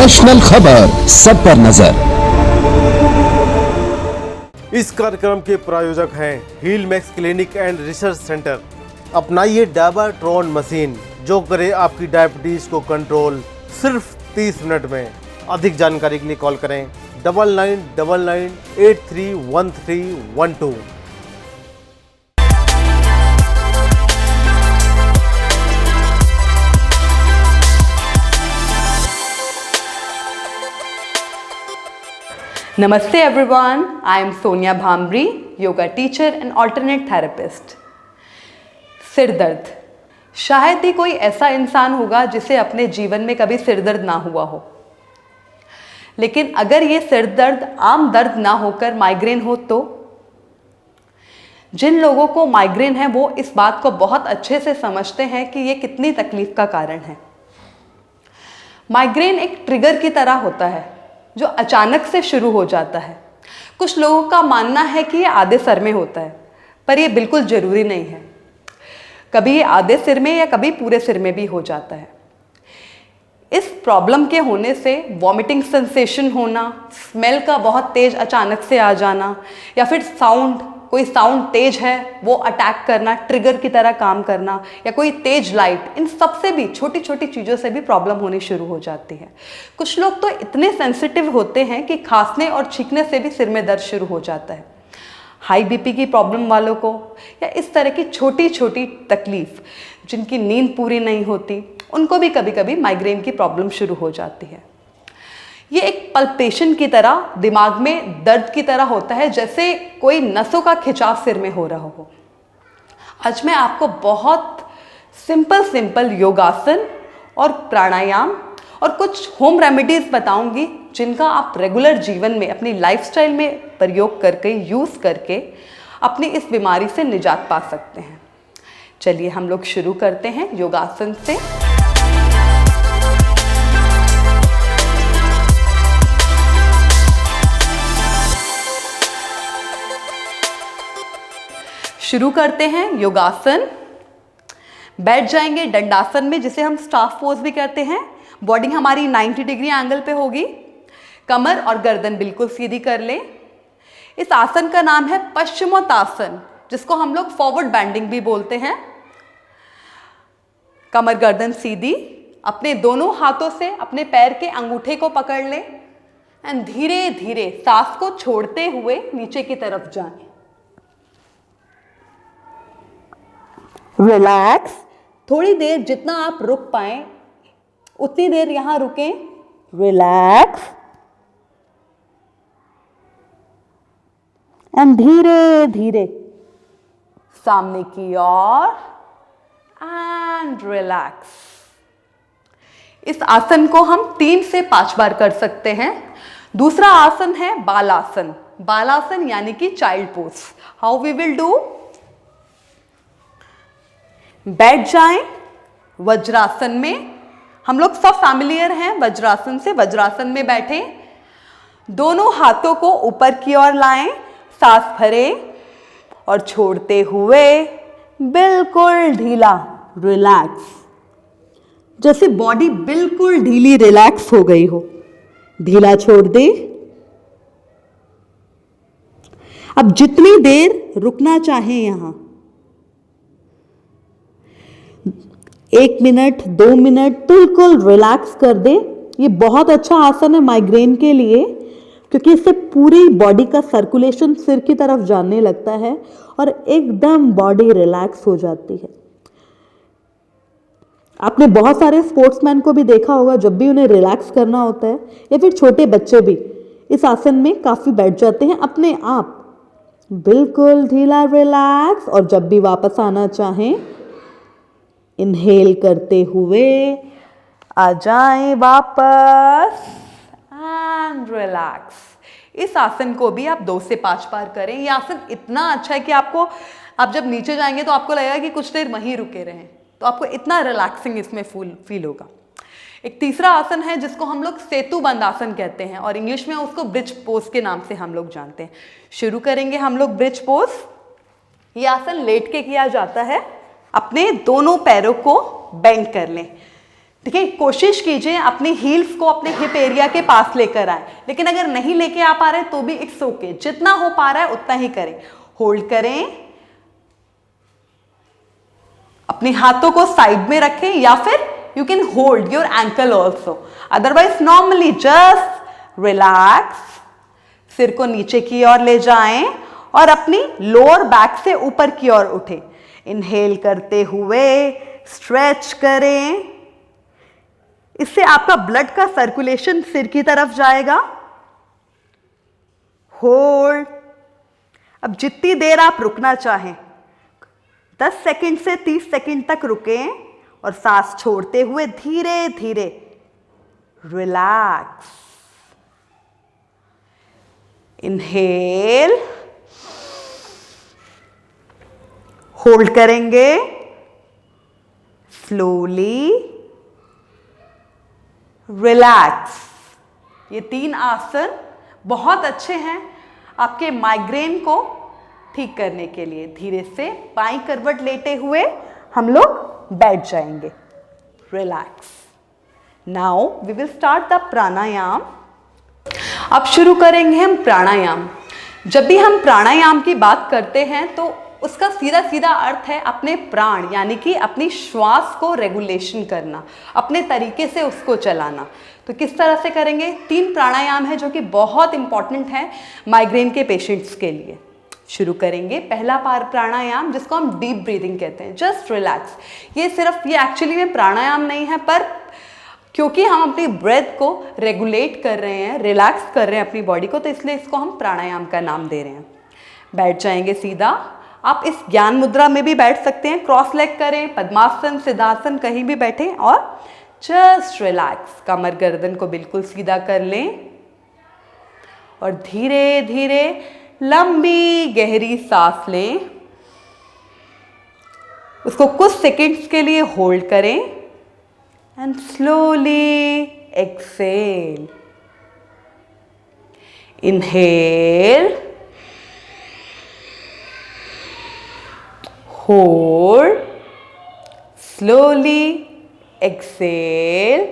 National खबर, सब पर नजर। इस कार्यक्रम के प्रायोजक हैं Heal Max clinic and research centre. अपनाइए डायबाट्रॉन मशीन जो करे आपकी डायबिटीज को कंट्रोल सिर्फ 30 मिनट में। अधिक जानकारी के लिए कॉल करें 9999831312। Namaste everyone, I am Sonia Bhambre, yoga teacher and alternate therapist. सिर दर्द, शायद ही कोई ऐसा इंसान होगा जिसे अपने जीवन में कभी सिर दर्द ना हुआ हो। लेकिन अगर ये सिर दर्द आम दर्द ना होकर माइग्रेन हो तो जिन लोगों को माइग्रेन है वो इस बात को बहुत अच्छे से समझते हैं कि ये कितनी तकलीफ का कारण है। माइग्रेन एक ट्रिगर की तरह होता है जो अचानक से शुरू हो जाता है। कुछ लोगों का मानना है कि ये आधे सर में होता है, पर ये बिल्कुल ज़रूरी नहीं है। कभी ये आधे सिर में या कभी पूरे सिर में भी हो जाता है। इस प्रॉब्लम के होने से वॉमिटिंग सेंसेशन होना, स्मेल का बहुत तेज अचानक से आ जाना, या फिर कोई साउंड तेज है वो अटैक करना, ट्रिगर की तरह काम करना, या कोई तेज लाइट, इन सब से भी छोटी छोटी चीज़ों से भी प्रॉब्लम होनी शुरू हो जाती है। कुछ लोग तो इतने सेंसिटिव होते हैं कि खांसने और छींकने से भी सिर में दर्द शुरू हो जाता है। हाई बीपी की प्रॉब्लम वालों को या इस तरह की छोटी छोटी तकलीफ, जिनकी नींद पूरी नहीं होती, उनको भी कभी कभी माइग्रेन की प्रॉब्लम शुरू हो जाती है। ये एक पल्पेशन की तरह दिमाग में दर्द की तरह होता है, जैसे कोई नसों का खिंचाव सिर में हो रहा हो। आज मैं आपको बहुत सिंपल योगासन और प्राणायाम और कुछ होम रेमेडीज बताऊंगी जिनका आप रेगुलर जीवन में अपनी लाइफस्टाइल में प्रयोग करके, यूज़ करके अपनी इस बीमारी से निजात पा सकते हैं। चलिए हम लोग शुरू करते हैं योगासन से। शुरू करते हैं योगासन। बैठ जाएंगे दंडासन में, जिसे हम स्टाफ पोज भी कहते हैं। बॉडी हमारी 90 डिग्री एंगल पे होगी। कमर और गर्दन बिल्कुल सीधी कर लें। इस आसन का नाम है पश्चिमोत्तासन, जिसको हम लोग फॉरवर्ड बैंडिंग भी बोलते हैं। कमर गर्दन सीधी, अपने दोनों हाथों से अपने पैर के अंगूठे को पकड़ लें एंड धीरे धीरे सांस को छोड़ते हुए नीचे की तरफ जाएं। रिलैक्स। थोड़ी देर जितना आप रुक पाएं उतनी देर यहां रुकें। रिलैक्स एंड धीरे धीरे सामने की ओर एंड रिलैक्स। इस आसन को हम 3 से 5 बार कर सकते हैं। दूसरा आसन है बालासन। बालासन यानी कि child pose. How we will do? बैठ जाएं वज्रासन में। हम लोग सब फैमिलियर हैं वज्रासन से। वज्रासन में बैठें, दोनों हाथों को ऊपर की ओर लाएं, सांस भरें और छोड़ते हुए बिल्कुल ढीला, रिलैक्स, जैसे बॉडी बिल्कुल ढीली रिलैक्स हो गई हो। ढीला छोड़ दे। अब जितनी देर रुकना चाहें यहां, 1 मिनट 2 मिनट बिल्कुल रिलैक्स कर दे। ये बहुत अच्छा आसन है माइग्रेन के लिए, क्योंकि इससे पूरी बॉडी का सर्कुलेशन सिर की तरफ जाने लगता है और एकदम बॉडी रिलैक्स हो जाती है। आपने बहुत सारे स्पोर्ट्समैन को भी देखा होगा, जब भी उन्हें रिलैक्स करना होता है, या फिर छोटे बच्चे भी इस आसन में काफी बैठ जाते हैं अपने आप, बिल्कुल ढीला रिलैक्स। और जब भी वापस आना चाहें, इनहेल करते हुए आ जाएं वापस एंड रिलैक्स। इस आसन को भी आप 2 से 5 बार करें। ये आसन इतना अच्छा है कि आप जब नीचे जाएंगे तो आपको लगेगा कि कुछ देर वहीं रुके रहें, तो आपको इतना रिलैक्सिंग इसमें फील होगा। एक तीसरा आसन है जिसको हम लोग सेतु बंद आसन कहते हैं, और इंग्लिश में उसको ब्रिज पोज के नाम से हम लोग जानते हैं। शुरू करेंगे हम लोग ब्रिज पोज। ये आसन लेट के किया जाता है। अपने दोनों पैरों को बेंड कर लें, ठीक है, कोशिश कीजिए अपनी हील्स को अपने हिप एरिया के पास लेकर आए, लेकिन अगर नहीं लेके आ पा रहे तो भी इट्स ओके, जितना हो पा रहा है उतना ही करें। होल्ड करें, अपने हाथों को साइड में रखें या फिर you can hold your ankle also, otherwise normally just relax, सिर को नीचे की ओर ले जाएं और अपनी लोअर बैक से ऊपर की ओर उठें। इनहेल करते हुए स्ट्रेच करें, इससे आपका ब्लड का सर्कुलेशन सिर की तरफ जाएगा। होल्ड, अब जितनी देर आप रुकना चाहें 10 सेकंड से 30 सेकंड तक रुकें और सांस छोड़ते हुए धीरे धीरे रिलैक्स। इनहेल, होल्ड करेंगे, स्लोली रिलैक्स। ये 3 आसन बहुत अच्छे हैं आपके माइग्रेन को ठीक करने के लिए। धीरे से बाईं करवट लेटे हुए हम लोग बैठ जाएंगे। Relax. Now we will start the pranayam. अब शुरू करेंगे हम प्राणायाम। जब भी हम प्राणायाम की बात करते हैं तो उसका सीधा सीधा अर्थ है अपने प्राण यानी कि अपनी श्वास को रेगुलेशन करना, अपने तरीके से उसको चलाना। तो किस तरह से करेंगे? 3 प्राणायाम है जो कि बहुत इंपॉर्टेंट है माइग्रेन के पेशेंट्स के लिए। शुरू करेंगे पहला प्राणायाम जिसको हम डीप ब्रीदिंग कहते हैं। Just relax. ये एक्चुअली में प्राणायाम नहीं है, पर क्योंकि हम अपनी ब्रेथ को रेगुलेट कर रहे हैं, रिलैक्स कर रहे हैं अपनी बॉडी को, तो इसलिए इसको हम प्राणायाम का नाम दे रहे हैं। बैठ जाएंगे सीधा। आप इस ज्ञान मुद्रा में भी बैठ सकते हैं, क्रॉस लेग करें, पद्मासन, सिद्धासन, कहीं भी बैठें और जस्ट रिलैक्स। कमर गर्दन को बिल्कुल सीधा कर लें और धीरे धीरे लंबी गहरी सांस लें। उसको कुछ सेकंड्स के लिए होल्ड करें and slowly exhale. Inhale, hold, slowly exhale,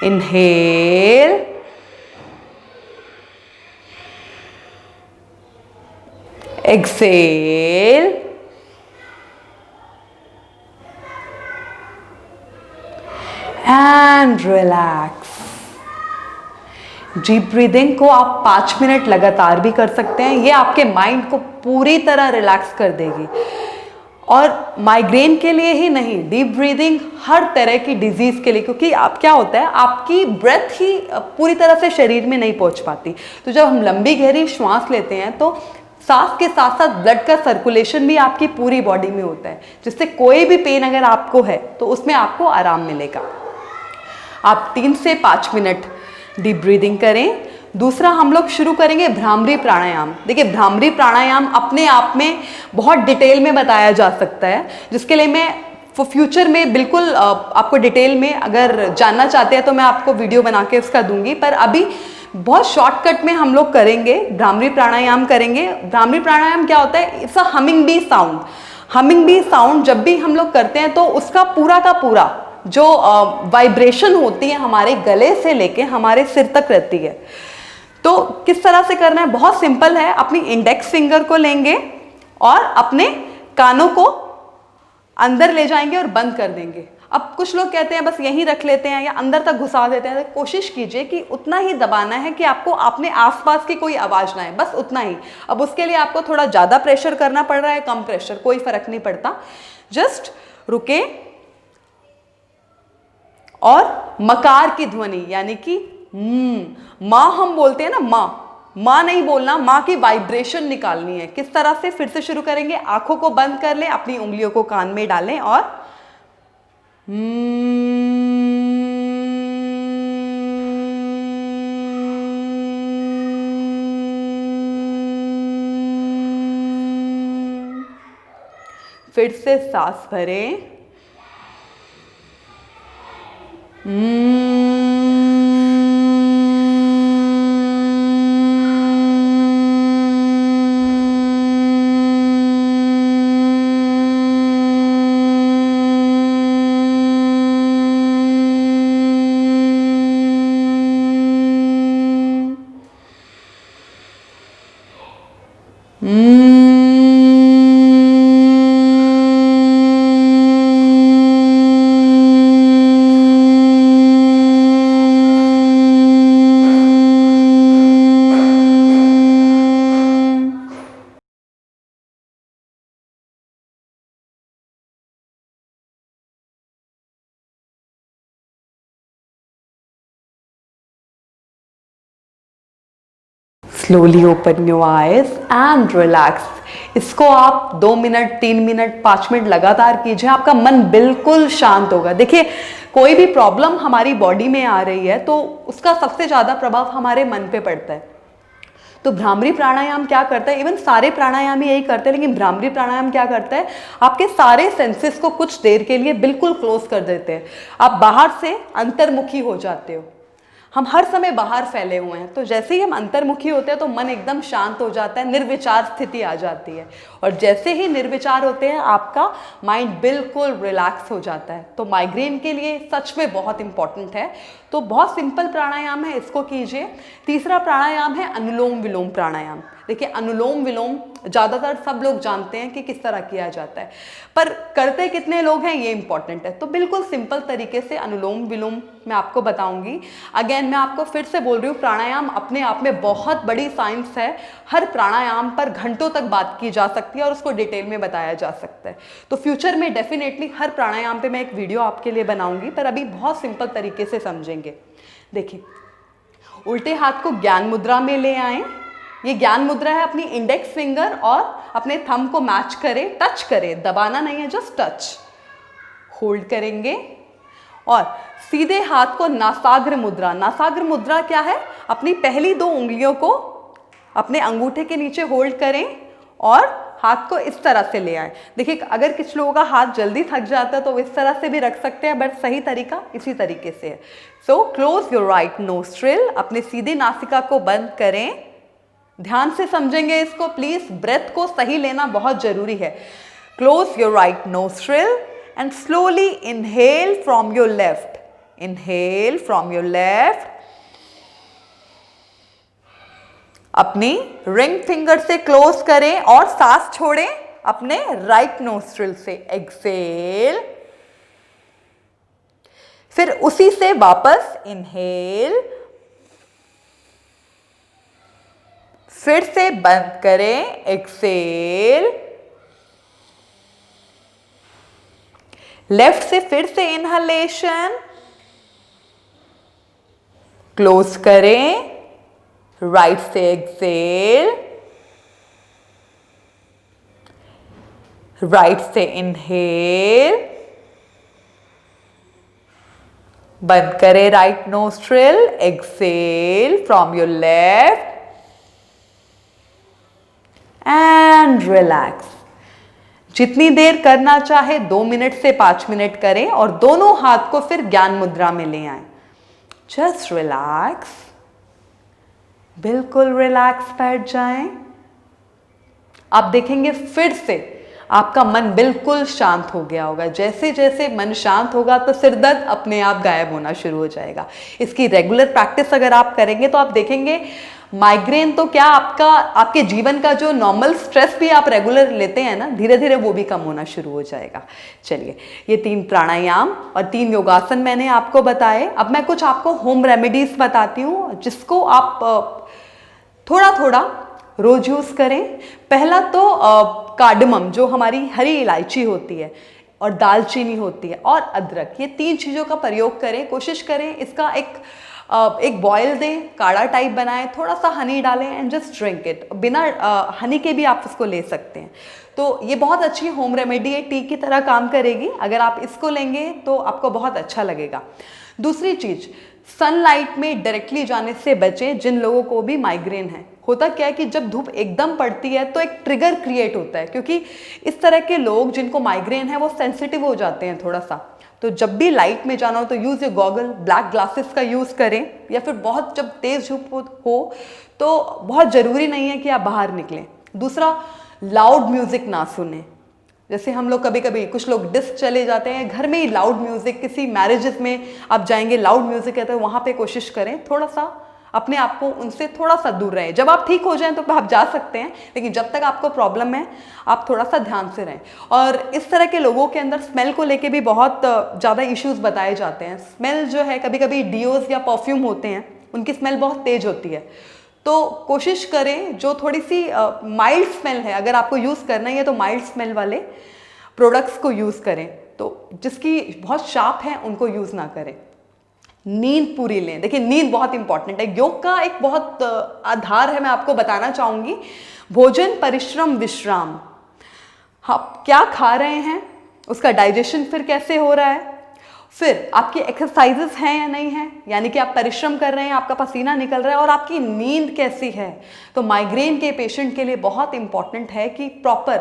inhale, exhale, and relax। Deep breathing को आप 5 मिनट लगातार भी कर सकते हैं। ये आपके माइंड को पूरी तरह रिलैक्स कर देगी। और माइग्रेन के लिए ही नहीं, डीप ब्रीदिंग हर तरह की डिजीज के लिए, क्योंकि आप क्या होता है आपकी ब्रेथ ही पूरी तरह से शरीर में नहीं पहुंच पाती। तो जब हम लंबी गहरी श्वास लेते हैं तो सांस के साथ साथ ब्लड का सर्कुलेशन भी आपकी पूरी बॉडी में होता है, जिससे कोई भी पेन अगर आपको है तो उसमें आपको आराम मिलेगा। आप 3 से 5 मिनट डीप ब्रीदिंग करें। दूसरा हम लोग शुरू करेंगे भ्रामरी प्राणायाम। देखिए, भ्रामरी प्राणायाम अपने आप में बहुत डिटेल में बताया जा सकता है, जिसके लिए मैं फ्यूचर में बिल्कुल आपको डिटेल में अगर जानना चाहते हैं तो मैं आपको वीडियो बना के उसका दूंगी। पर अभी बहुत शॉर्टकट में हम लोग करेंगे, भ्रामरी प्राणायाम करेंगे। भ्रामरी प्राणायाम क्या होता है? It's a humming bee sound. Humming bee sound जब भी हम लोग करते हैं तो उसका पूरा का पूरा जो वाइब्रेशन होती है हमारे गले से लेके हमारे सिर तक रहती है। तो किस तरह से करना है? बहुत सिंपल है। अपनी इंडेक्स फिंगर को लेंगे और अपने कानों को अंदर ले जाएंगे और बंद कर देंगे। अब कुछ लोग कहते हैं बस यहीं रख लेते हैं या अंदर तक घुसा देते हैं। तो कोशिश कीजिए कि उतना ही दबाना है कि आपको अपने आसपास की कोई आवाज ना आए, बस उतना ही। अब उसके लिए आपको थोड़ा ज्यादा प्रेशर करना पड़ रहा है, कम प्रेशर, कोई फर्क नहीं पड़ता। जस्ट रुके और मकार की ध्वनि यानी कि माँ हम बोलते हैं ना, माँ नहीं बोलना, माँ की वाइब्रेशन निकालनी है। किस तरह से? फिर से शुरू करेंगे। आंखों को बंद कर लें, अपनी उंगलियों को कान में डालें और फिर से सांस भरें। Slowly open your eyes and relax. इसको आप 2 मिनट, 3 मिनट, 5 मिनट लगातार कीजिए, आपका मन बिल्कुल शांत होगा। देखिए, कोई भी प्रॉब्लम हमारी बॉडी में आ रही है तो उसका सबसे ज़्यादा प्रभाव हमारे मन पे पड़ता है। तो भ्रामरी प्राणायाम क्या करता है, इवन सारे प्राणायाम यही करते हैं, लेकिन भ्रामरी प्राणायाम क्या करता है, आपके सारे सेंसेस को कुछ देर के लिए बिल्कुल क्लोज कर देते हैं। आप बाहर से अंतर्मुखी हो जाते हो। हम हर समय बाहर फैले हुए हैं, तो जैसे ही हम अंतर्मुखी होते हैं तो मन एकदम शांत हो जाता है, निर्विचार स्थिति आ जाती है। और जैसे ही निर्विचार होते हैं आपका माइंड बिल्कुल रिलैक्स हो जाता है। तो माइग्रेन के लिए सच में बहुत इंपॉर्टेंट है। तो बहुत सिंपल प्राणायाम है, इसको कीजिए। तीसरा प्राणायाम है अनुलोम विलोम प्राणायाम। देखिए, अनुलोम विलोम ज़्यादातर सब लोग जानते हैं कि किस तरह किया जाता है, पर करते कितने लोग हैं ये इंपॉर्टेंट है। तो बिल्कुल सिंपल तरीके से अनुलोम विलोम मैं आपको बताऊंगी। अगेन मैं आपको फिर से बोल रही हूँ, प्राणायाम अपने आप में बहुत बड़ी साइंस है। हर प्राणायाम पर घंटों तक बात की जा सकती है और उसको डिटेल में बताया जा सकता है। तो फ्यूचर में डेफिनेटली हर प्राणायाम पे मैं एक वीडियो आपके लिए बनाऊंगी, पर अभी बहुत सिंपल तरीके से समझेंगे। देखिए, उल्टे हाथ को ज्ञान मुद्रा में ले आएं। ये ज्ञान मुद्रा है, अपनी इंडेक्स फिंगर और अपने थंब को मैच करें, टच करें, दबाना नहीं है, जस्ट टच। होल्ड करेंगे और सीधे हाथ को नासाग्र मुद्रा। नासाग्र मुद्रा क्या है, अपनी पहली 2 उंगलियों को अपने अंगूठे के नीचे होल्ड करें और हाथ को इस तरह से ले आए। देखिए, अगर कुछ लोगों का हाथ जल्दी थक जाता है तो इस तरह से भी रख सकते हैं, बट सही तरीका इसी तरीके से है। So close your right nostril, अपने सीधे नासिका को बंद करें। ध्यान से समझेंगे इसको प्लीज, ब्रेथ को सही लेना बहुत जरूरी है। Close your right nostril and slowly inhale from your left. Inhale from your left. अपनी रिंग फिंगर से क्लोज करें और सांस छोड़ें अपने राइट नोस्ट्रिल से। एक्सेल, फिर उसी से वापस इनहेल, फिर से बंद करें, एक्सेल। लेफ्ट से फिर से इनहलेशन, क्लोज करें, राइट से एक्सेल, राइट से इनहेल, बंद करें right nostril, exhale from your left and relax. जितनी देर करना चाहे 2 मिनट से 5 मिनट करें और दोनों हाथ को फिर ज्ञान मुद्रा में ले आएं। जस्ट रिलैक्स, बिल्कुल रिलैक्स बैठ जाएं। आप देखेंगे फिर से आपका मन बिल्कुल शांत हो गया होगा। जैसे जैसे मन शांत होगा तो सिर दर्द अपने आप गायब होना शुरू हो जाएगा। इसकी रेगुलर प्रैक्टिस अगर आप करेंगे तो आप देखेंगे माइग्रेन तो क्या, आपके जीवन का जो नॉर्मल स्ट्रेस भी आप रेगुलर लेते हैं ना, धीरे धीरे वो भी कम होना शुरू हो जाएगा। चलिए, ये 3 प्राणायाम और 3 योगासन मैंने आपको बताए। अब मैं कुछ आपको होम रेमेडीज बताती हूँ जिसको आप थोड़ा थोड़ा रोज यूज करें। पहला तो कार्डमम, जो हमारी हरी इलायची होती है, और दालचीनी होती है, और अदरक, ये 3 चीज़ों का प्रयोग करें। कोशिश करें इसका एक बॉयल दें, काढ़ा टाइप बनाएं, थोड़ा सा हनी डालें एंड जस्ट ड्रिंक इट। बिना हनी के भी आप इसको ले सकते हैं। तो ये बहुत अच्छी होम रेमेडी है, टी की तरह काम करेगी। अगर आप इसको लेंगे तो आपको बहुत अच्छा लगेगा। दूसरी चीज़, सनलाइट में डायरेक्टली जाने से बचें जिन लोगों को भी माइग्रेन है। होता क्या है कि जब धूप एकदम पड़ती है तो एक ट्रिगर क्रिएट होता है, क्योंकि इस तरह के लोग जिनको माइग्रेन है वो सेंसिटिव हो जाते हैं थोड़ा सा। तो जब भी लाइट में जाना हो तो यूज़ ए गॉगल, ब्लैक ग्लासेस का यूज़ करें, या फिर बहुत जब तेज़ धूप हो तो बहुत ज़रूरी नहीं है कि आप बाहर निकलें। दूसरा, लाउड म्यूज़िक ना सुने। जैसे हम लोग कभी कभी कुछ लोग डिस्क चले जाते हैं, घर में ही लाउड म्यूज़िक, किसी मैरिजेस में आप जाएंगे लाउड म्यूज़िक है तो वहाँ पे कोशिश करें थोड़ा सा अपने आप को उनसे थोड़ा सा दूर रहें। जब आप ठीक हो जाएं तो आप जा सकते हैं, लेकिन जब तक आपको प्रॉब्लम है आप थोड़ा सा ध्यान से रहें। और इस तरह के लोगों के अंदर स्मेल को लेके भी बहुत ज़्यादा इश्यूज बताए जाते हैं। स्मेल जो है, कभी कभी डियोज या परफ्यूम होते हैं, उनकी स्मेल बहुत तेज़ होती है। तो कोशिश करें जो थोड़ी सी माइल्ड स्मेल है, अगर आपको यूज़ करना ही है तो माइल्ड स्मेल वाले प्रोडक्ट्स को यूज़ करें। तो जिसकी बहुत शार्प है उनको यूज़ ना करें। नींद पूरी लें। देखिए नींद बहुत इंपॉर्टेंट है, योग का एक बहुत आधार है, मैं आपको बताना चाहूँगी। भोजन, परिश्रम, विश्राम। आप क्या खा रहे हैं, उसका डाइजेशन फिर कैसे हो रहा है, फिर आपकी एक्सरसाइजेस हैं या नहीं है, यानी कि आप परिश्रम कर रहे हैं, आपका पसीना निकल रहा है, और आपकी नींद कैसी है। तो माइग्रेन के पेशेंट के लिए बहुत इंपॉर्टेंट है कि प्रॉपर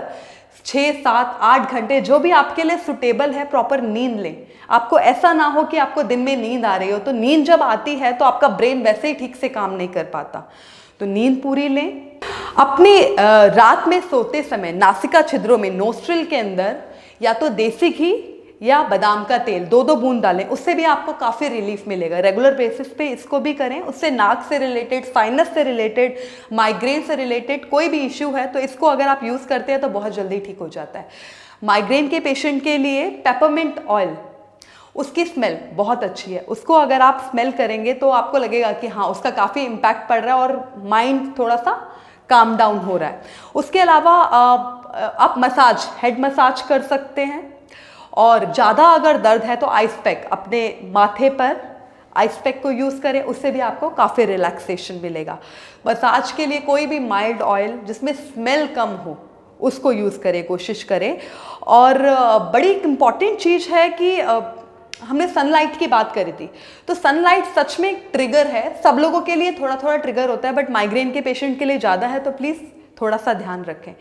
6, 7, 8 घंटे जो भी आपके लिए सुटेबल है प्रॉपर नींद लें। आपको ऐसा ना हो कि आपको दिन में नींद आ रही हो, तो नींद जब आती है तो आपका ब्रेन वैसे ही ठीक से काम नहीं कर पाता, तो नींद पूरी लें। अपनी रात में सोते समय नासिका छिद्रों में, नोस्ट्रिल के अंदर या तो देसी घी या बादाम का तेल 2-2 बूंद डालें, उससे भी आपको काफ़ी रिलीफ मिलेगा। रेगुलर बेसिस पे इसको भी करें, उससे नाक से रिलेटेड, साइनस से रिलेटेड, माइग्रेन से रिलेटेड कोई भी इश्यू है तो इसको अगर आप यूज़ करते हैं तो बहुत जल्दी ठीक हो जाता है। माइग्रेन के पेशेंट के लिए पेपरमिंट ऑयल, उसकी स्मेल बहुत अच्छी है, उसको अगर आप स्मेल करेंगे तो आपको लगेगा कि हाँ उसका काफ़ी इम्पैक्ट पड़ रहा है और माइंड थोड़ा सा काम डाउन हो रहा है। उसके अलावा आप मसाज, हेड मसाज कर सकते हैं, और ज़्यादा अगर दर्द है तो आइस पैक अपने माथे पर आइस पैक को यूज़ करें, उससे भी आपको काफ़ी रिलैक्सेशन मिलेगा। मसाज के लिए कोई भी माइल्ड ऑयल जिसमें स्मेल कम हो उसको यूज़ करें, कोशिश करें। और बड़ी इम्पॉर्टेंट चीज़ है कि हमने सनलाइट की बात करी थी, तो सनलाइट सच में एक ट्रिगर है, सब लोगों के लिए थोड़ा थोड़ा ट्रिगर होता है, बट माइग्रेन के पेशेंट के लिए ज़्यादा है, तो प्लीज़ थोड़ा सा ध्यान रखें।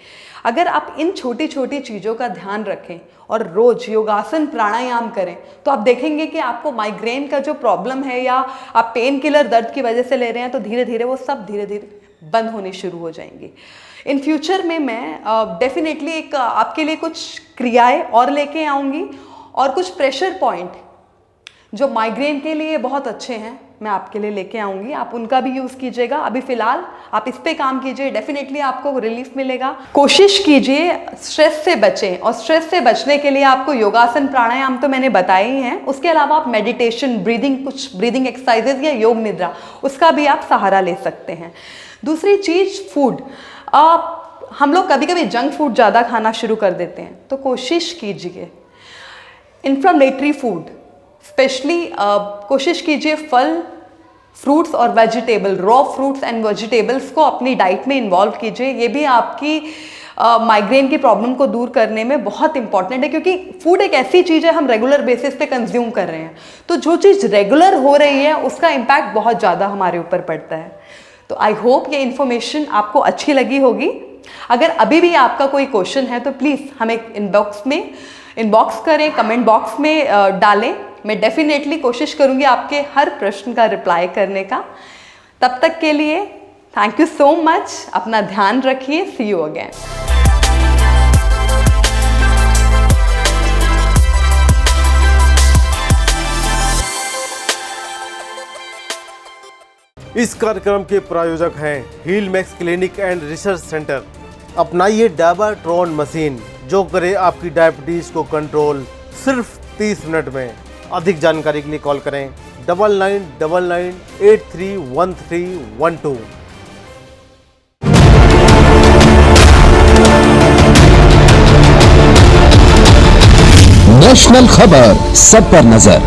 अगर आप इन छोटी छोटी चीज़ों का ध्यान रखें और रोज योगासन, प्राणायाम करें तो आप देखेंगे कि आपको माइग्रेन का जो प्रॉब्लम है या आप पेन किलर दर्द की वजह से ले रहे हैं तो धीरे धीरे वो सब धीरे धीरे बंद होने शुरू हो जाएंगी। इन फ्यूचर में मैं डेफिनेटली एक आपके लिए कुछ क्रियाएं और लेके आऊँगी और कुछ प्रेशर पॉइंट जो माइग्रेन के लिए बहुत अच्छे हैं मैं आपके लिए लेके आऊँगी, आप उनका भी यूज़ कीजिएगा। अभी फ़िलहाल आप इस पे काम कीजिए, डेफिनेटली आपको रिलीफ मिलेगा। कोशिश कीजिए स्ट्रेस से बचें, और स्ट्रेस से बचने के लिए आपको योगासन, प्राणायाम तो मैंने बताए ही हैं, उसके अलावा आप मेडिटेशन, ब्रीदिंग, कुछ ब्रीदिंग एक्सरसाइजेज या योग निद्रा, उसका भी आप सहारा ले सकते हैं। दूसरी चीज़ फूड, हम लोग कभी कभी जंक फूड ज़्यादा खाना शुरू कर देते हैं, तो कोशिश कीजिए इन्फ्लेमेटरी फूड, स्पेशली कोशिश कीजिए फल, फ्रूट्स और vegetable, raw fruits and vegetables को अपनी डाइट में इन्वॉल्व कीजिए। ये भी आपकी माइग्रेन की प्रॉब्लम को दूर करने में बहुत इंपॉर्टेंट है, क्योंकि फूड एक ऐसी चीज़ है हम रेगुलर बेसिस पे कंज्यूम कर रहे हैं, तो जो चीज़ रेगुलर हो रही है उसका इम्पैक्ट बहुत ज़्यादा हमारे ऊपर पड़ता है। तो आई होप ये इन्फॉर्मेशन आपको अच्छी लगी होगी। अगर अभी भी आपका कोई क्वेश्चन है तो प्लीज़ हमें इनबॉक्स करें, कमेंट बॉक्स में डालें, मैं डेफिनेटली कोशिश करूंगी आपके हर प्रश्न का रिप्लाई करने का। तब तक के लिए थैंक यू सो मच, अपना ध्यान रखिए, सी यू अगेन। इस कार्यक्रम के प्रायोजक हैं Heal Max clinic and research centre. अपनाइए डायबाट्रॉन मशीन जो करे आपकी डायबिटीज को कंट्रोल सिर्फ 30 मिनट में। अधिक जानकारी के लिए कॉल करें 9999831312। नेशनल खबर, सब पर नजर।